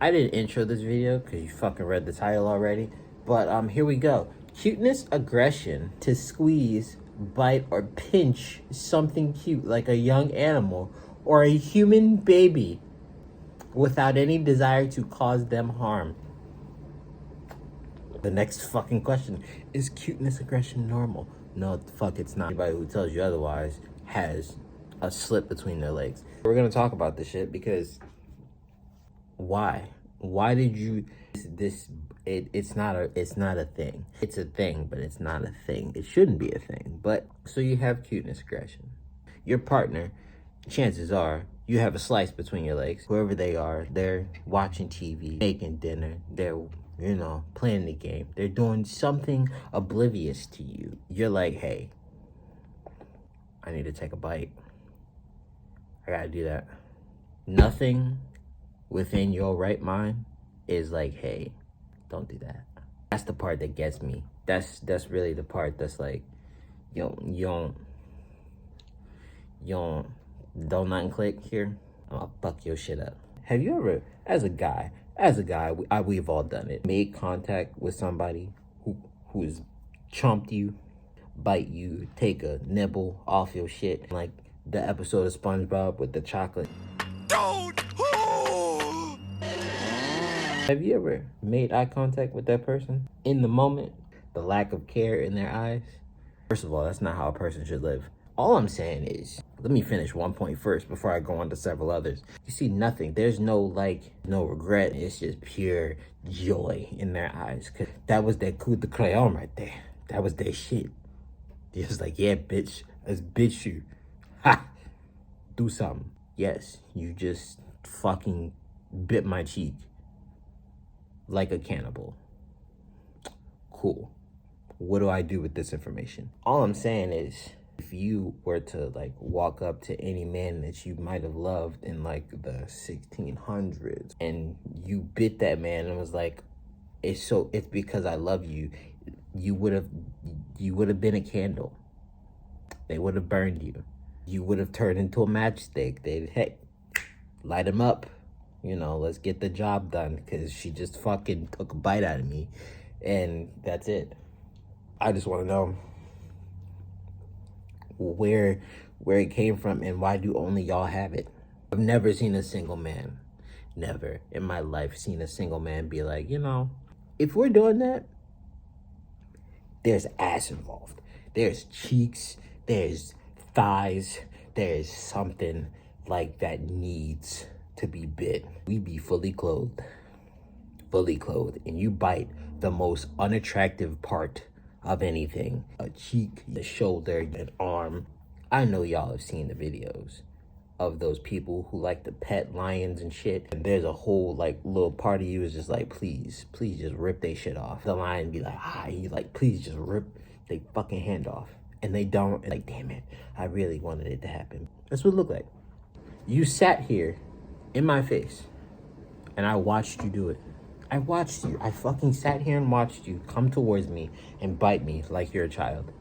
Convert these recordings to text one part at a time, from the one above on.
I didn't intro this video because you fucking read the title already. But here we go. Cuteness, aggression, to squeeze, bite, or pinch something cute like a young animal or a human baby without any desire to cause them harm. The next fucking question, is cuteness, aggression normal? No, fuck, it's not. Anybody who tells you otherwise has a slip between their legs. We're gonna talk about this shit because why did you it's not a thing. It's a thing, but it's not a thing. It shouldn't be a thing. But so you have cuteness, aggression. Your partner, chances are you have a slice between your legs. Whoever they are, they're watching TV, making dinner, they're playing the game, they're doing something oblivious to you. You're like, hey, I need to take a bite, I gotta do that. Nothing within your right mind is like, hey, don't do that. That's the part that gets me. That's really the part that's like, don't nothing click here. I'll fuck your shit up. Have you ever, as a guy, we've all done it, made contact with somebody who's chomped you, bite you, take a nibble off your shit, like the episode of SpongeBob with the chocolate? Don't! Have you ever made eye contact with that person? In the moment, the lack of care in their eyes? First of all, that's not how a person should live. All I'm saying is, let me finish one point first before I go on to several others. You see nothing. There's no regret. It's just pure joy in their eyes. Cause that was their coup de crayon right there. That was their shit. They're just like, yeah, bitch, let's bitch you. Ha! Do something. Yes, you just fucking bit my cheek like a cannibal. Cool. What do I do with this information? All I'm saying is, if you were to walk up to any man that you might have loved in the 1600s and you bit that man and was like, it's because I love you, you would have been a candle. They would have burned you. You would have turned into a matchstick. They'd, hey, light him up. Let's get the job done because she just fucking took a bite out of me. And that's it. I just want to know where it came from and why do only y'all have it? I've never seen a single man, never in my life seen a single man be like, if we're doing that, there's ass involved. There's cheeks, there's thighs, there's something like that needs to be bit. We be fully clothed, and you bite the most unattractive part of anything, a cheek, the shoulder, an arm. I know y'all have seen the videos of those people who like to pet lions and shit, and there's a whole little part of you is just like, please just rip they shit off. The lion be like, you please just rip they fucking hand off, and they don't. And damn it, I really wanted it to happen. That's what it looked like. You sat here in my face and I watched you do it. I watched you. I fucking sat here and watched you come towards me and bite me like you're a child.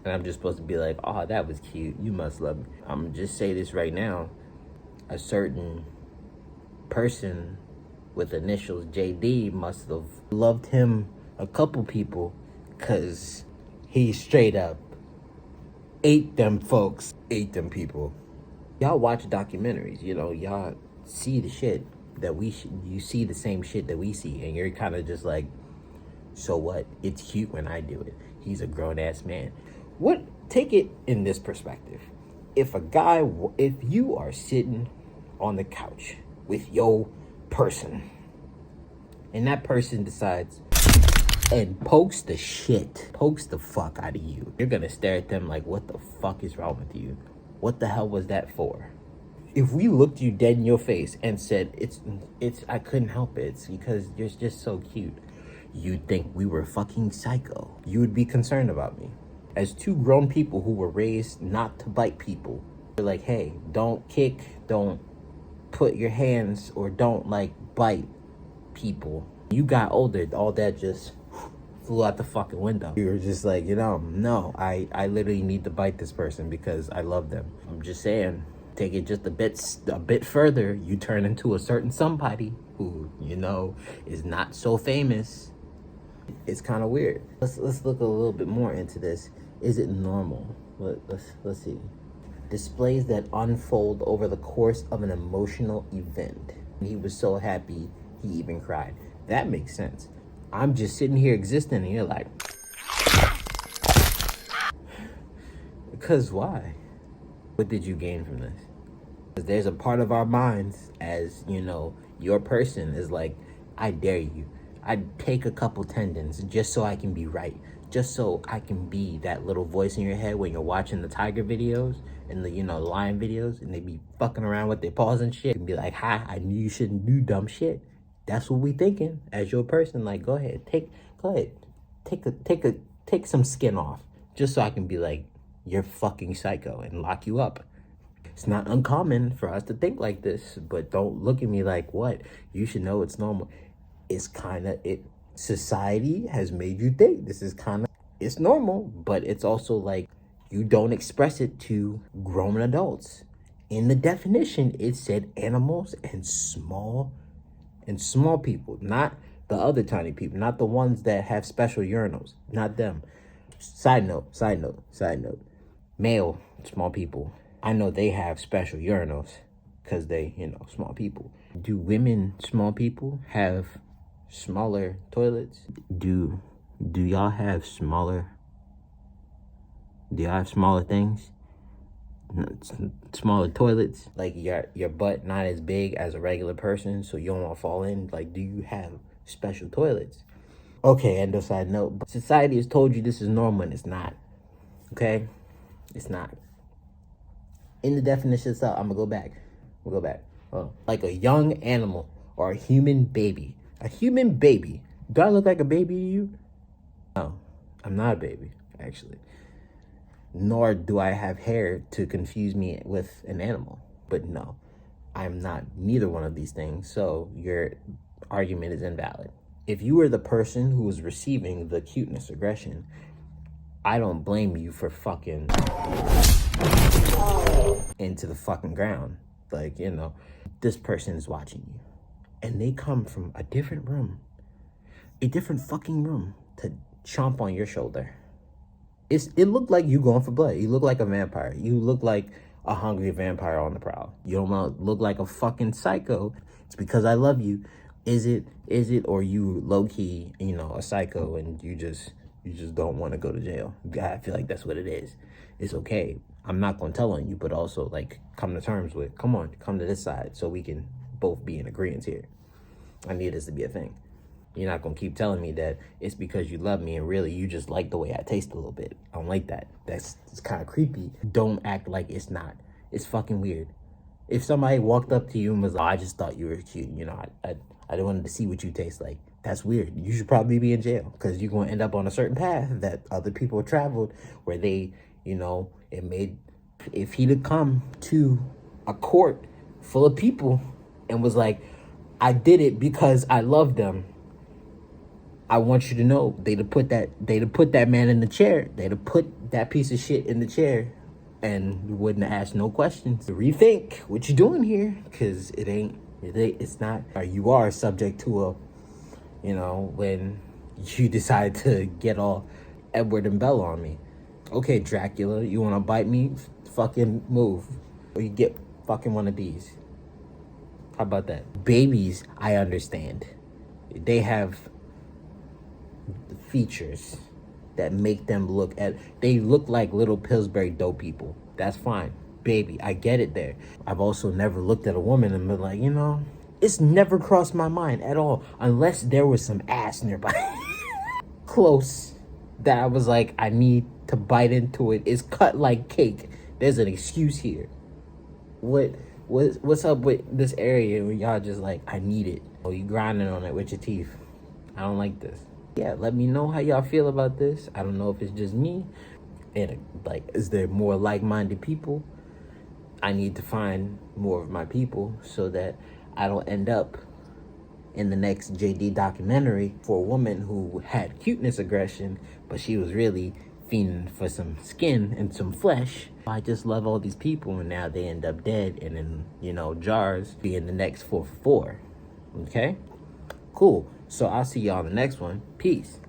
And I'm just supposed to be like, oh, that was cute. You must love me. I'm gonna just say this right now. A certain person with initials JD must have loved him a couple people because he straight up ate them folks, ate them people. Y'all watch documentaries, y'all see the shit that you see the same shit that we see, and you're kind of just like, so what? It's cute when I do it. He's a grown-ass man. Take it in this perspective. If you are sitting on the couch with your person, and that person decides and pokes the fuck out of you, you're gonna stare at them like, what the fuck is wrong with you? What the hell was that for? If we looked you dead in your face and said, I couldn't help it, it's because you're just so cute, you'd think we were fucking psycho. You would be concerned about me. As two grown people who were raised not to bite people, we're like, hey, don't kick, don't put your hands, or don't bite people. You got older, all that just flew out the fucking window. You were just like, no, I literally need to bite this person because I love them. I'm just saying, Take it just a bit further, you turn into a certain somebody who, is not so famous. It's kind of weird. Let's look a little bit more into this. Is it normal? Let's see. Displays that unfold over the course of an emotional event. He was so happy he even cried. That makes sense. I'm just sitting here existing and you're like, because why? What did you gain from this? Because there's a part of our minds, as your person is like, I dare you. I'd take a couple tendons just so I can be right. Just so I can be that little voice in your head when you're watching the tiger videos and the lion videos, and they be fucking around with their paws and shit, and be like, "Ha, I knew you shouldn't do dumb shit." That's what we thinking as your person. Like, go ahead, take some skin off, just so I can be like, you're fucking psycho and lock you up. It's not uncommon for us to think like this, but don't look at me like, what? You should know it's normal. It's kind of it. Society has made you think this is it's normal, but it's also like you don't express it to grown adults. In the definition, it said animals and small people, not the other tiny people, not the ones that have special urinals, not them. Side note. Male small people, I know they have special urinals because they, small people. Do women small people have smaller toilets? Do y'all have smaller things? Smaller toilets? Like your butt not as big as a regular person, so you don't want to fall in? Like, do you have special toilets? Okay, end of side note. But society has told you this is normal and it's not. Okay? It's not. In the definition itself, I'm gonna go back. Like a young animal or a human baby. A human baby. Do I look like a baby to you? No, I'm not a baby, actually. Nor do I have hair to confuse me with an animal. But no, I'm not neither one of these things. So your argument is invalid. If you were the person who was receiving the cuteness aggression, I don't blame you for fucking into the fucking ground. Like, this person is watching you. And they come from a different fucking room to chomp on your shoulder. It looked like you going for blood. You look like a vampire. You look like a hungry vampire on the prowl. You don't want to look like a fucking psycho. It's because I love you. Is it, or you low-key, a psycho and you just don't want to go to jail? I feel like that's what it is. It's okay. I'm not going to tell on you, but also, like, come to terms with, come to this side so we can both be in agreement here. I need this to be a thing. You're not going to keep telling me that it's because you love me and really you just like the way I taste a little bit. I don't like that. It's kind of creepy. Don't act like it's not. It's fucking weird. If somebody walked up to you and was like, I just thought you were cute, I wanted to see what you taste like, that's weird. You should probably be in jail because you're going to end up on a certain path that other people have traveled where they, if he'd have come to a court full of people and was like, I did it because I love them, I want you to know they'd have put that man in the chair. They'd have put that piece of shit in the chair and you wouldn't have asked no questions. Rethink what you're doing here, because it's not, or you are subject to when you decide to get all Edward and Bella on me. Okay, Dracula, you want to bite me? Fucking move. Or you get fucking one of these. How about that? Babies, I understand. They have features that make them they look like little Pillsbury dope people. That's fine. Baby, I get it there. I've also never looked at a woman and been like, it's never crossed my mind at all, unless there was some ass nearby. Close. That I was like, I need to bite into it. It's cut like cake. There's an excuse here. What's up with this area where y'all just like, I need it? Oh, you grinding on it with your teeth. I don't like this. Yeah, let me know how y'all feel about this. I don't know if it's just me. And is there more like-minded people? I need to find more of my people so that I don't end up in the next JD documentary for a woman who had cuteness aggression, but she was really fiending for some skin and some flesh. I just love all these people, and now they end up dead and in, jars, being the next 4 for 4. Okay? Cool. So I'll see y'all in the next one. Peace.